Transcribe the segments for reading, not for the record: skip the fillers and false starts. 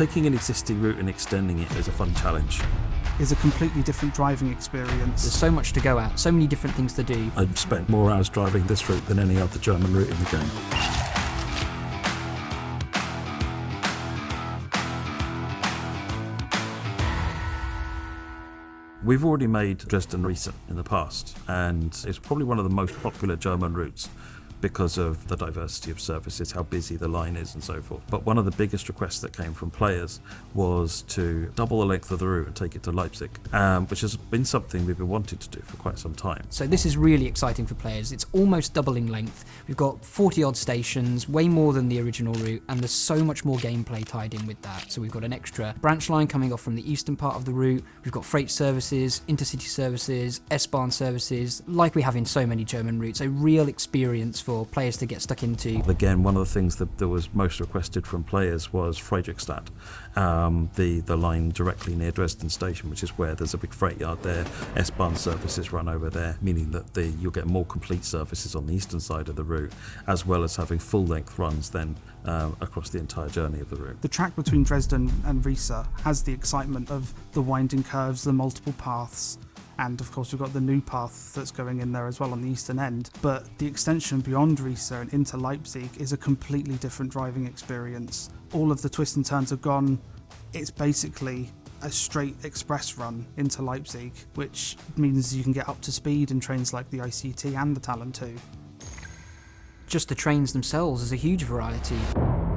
Taking an existing route and extending it is a fun challenge. Is a completely different driving experience. There's so much to go at, so many different things to do. I've spent more hours driving this route than any other German route in the game. We've already made Dresden recent in the past, and it's probably one of the most popular German routes because of the diversity of services, how busy the line is and so forth. But one of the biggest requests that came from players was to double the length of the route and take it to Leipzig, which has been something we've been wanting to do for quite some time. So this is really exciting for players. It's almost doubling length. We've got 40 odd stations, way more than the original route, and there's so much more gameplay tied in with that. So we've got an extra branch line coming off from the eastern part of the route. We've got freight services, intercity services, S-Bahn services, like we have in so many German routes. A real experience for players to get stuck into. Again, one of the things that was most requested from players was Friedrichstadt, the line directly near Dresden station, which is where there's a big freight yard there. S-Bahn services run over there, meaning that you'll get more complete services on the eastern side of the route, as well as having full-length runs then across the entire journey of the route. The track between Dresden and Riese has the excitement of the winding curves, the multiple paths, and of course we've got the new path that's going in there as well on the eastern end. But the extension beyond Riese and into Leipzig is a completely different driving experience. All of the twists and turns are gone. It's basically a straight express run into Leipzig, which means you can get up to speed in trains like the ICT and the Talent 2. Just the trains themselves is a huge variety.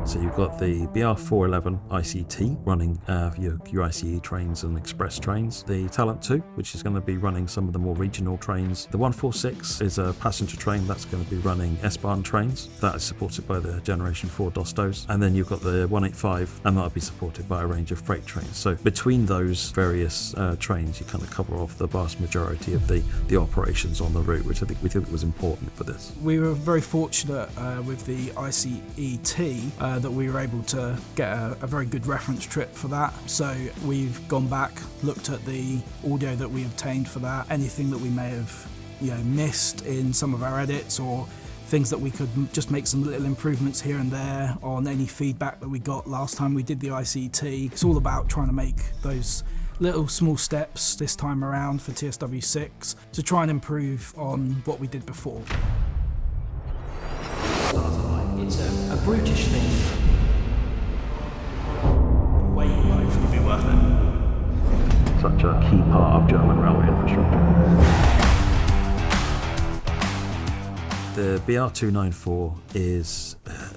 So you've got the BR411 ICT running your ICE trains and express trains. The Talent 2, which is going to be running some of the more regional trains. The 146 is a passenger train that's going to be running S-Bahn trains. That is supported by the Generation 4 Dostos. And then you've got the 185, and that'll be supported by a range of freight trains. So between those various trains, you kind of cover off the vast majority of the operations on the route, which we think was important for this. We were very fortunate with the ICET that we were able to get a very good reference trip for that. So we've gone back, looked at the audio that we obtained for that, anything that we may have missed in some of our edits, or things that we could just make some little improvements here and there on any feedback that we got last time we did the ICT. It's all about trying to make those little small steps this time around for TSW6 to try and improve on what we did before. It's a brutish thing. Hopefully be worth it. Such a key part of German railway infrastructure. The BR294 is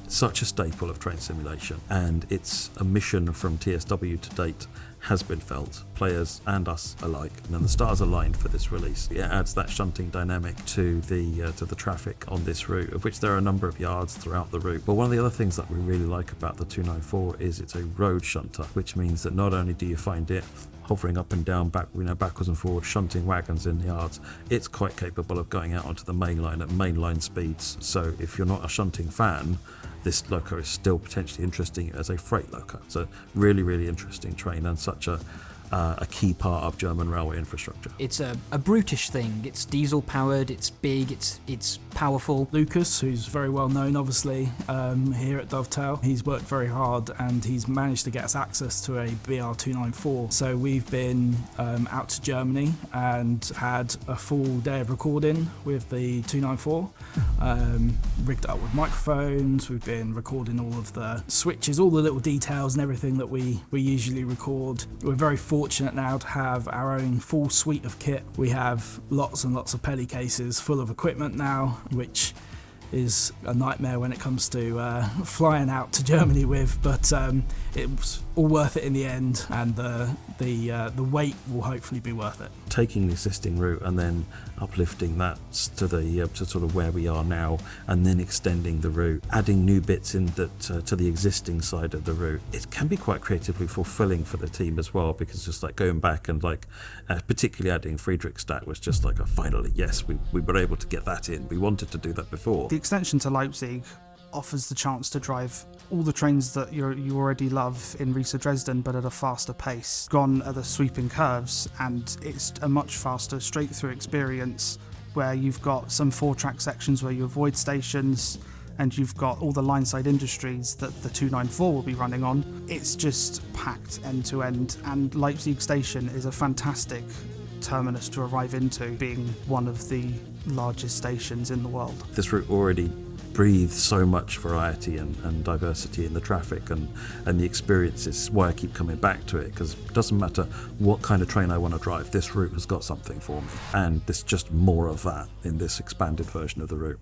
such a staple of train simulation, and its omission from TSW to date has been felt, players and us alike, and then the stars aligned for this release. It adds that shunting dynamic to the traffic on this route, of which there are a number of yards throughout the route. But one of the other things that we really like about the 294 is it's a road shunter, which means that not only do you find it hovering up and down, backwards and forwards, shunting wagons in the yards, it's quite capable of going out onto the main line at mainline speeds. So if you're not a shunting fan, this loco is still potentially interesting as a freight loco. So really, really interesting train, and such a key part of German railway infrastructure. It's a brutish thing. It's diesel powered, it's big, it's powerful. Lucas, who's very well known obviously here at Dovetail, he's worked very hard and he's managed to get us access to a BR294. So we've been out to Germany and had a full day of recording with the 294, rigged up with microphones. We've been recording all of the switches, all the little details and everything that we usually record. We're very fortunate now to have our own full suite of kit. We have lots and lots of pelly cases full of equipment now, which is a nightmare when it comes to flying out to Germany with, but it was all worth it in the end, and the wait will hopefully be worth it. Taking the existing route and then uplifting that to to sort of where we are now, and then extending the route, adding new bits in that to the existing side of the route, it can be quite creatively fulfilling for the team as well, because just like going back and particularly adding Friedrichstadt was just like a finally, yes, we were able to get that in. We wanted to do that before. The extension to Leipzig offers the chance to drive all the trains that you already love in Riese-Dresden, but at a faster pace, gone are the sweeping curves, and it's a much faster straight through experience where you've got some 4-track sections where you avoid stations, and you've got all the line-side industries that the 294 will be running on. It's just packed end to end, and Leipzig Station is a fantastic terminus to arrive into, being one of the largest stations in the world. This route already breathes so much variety and diversity in the traffic and the experiences. Is why I keep coming back to it, because it doesn't matter what kind of train I want to drive, this route has got something for me, and there's just more of that in this expanded version of the route.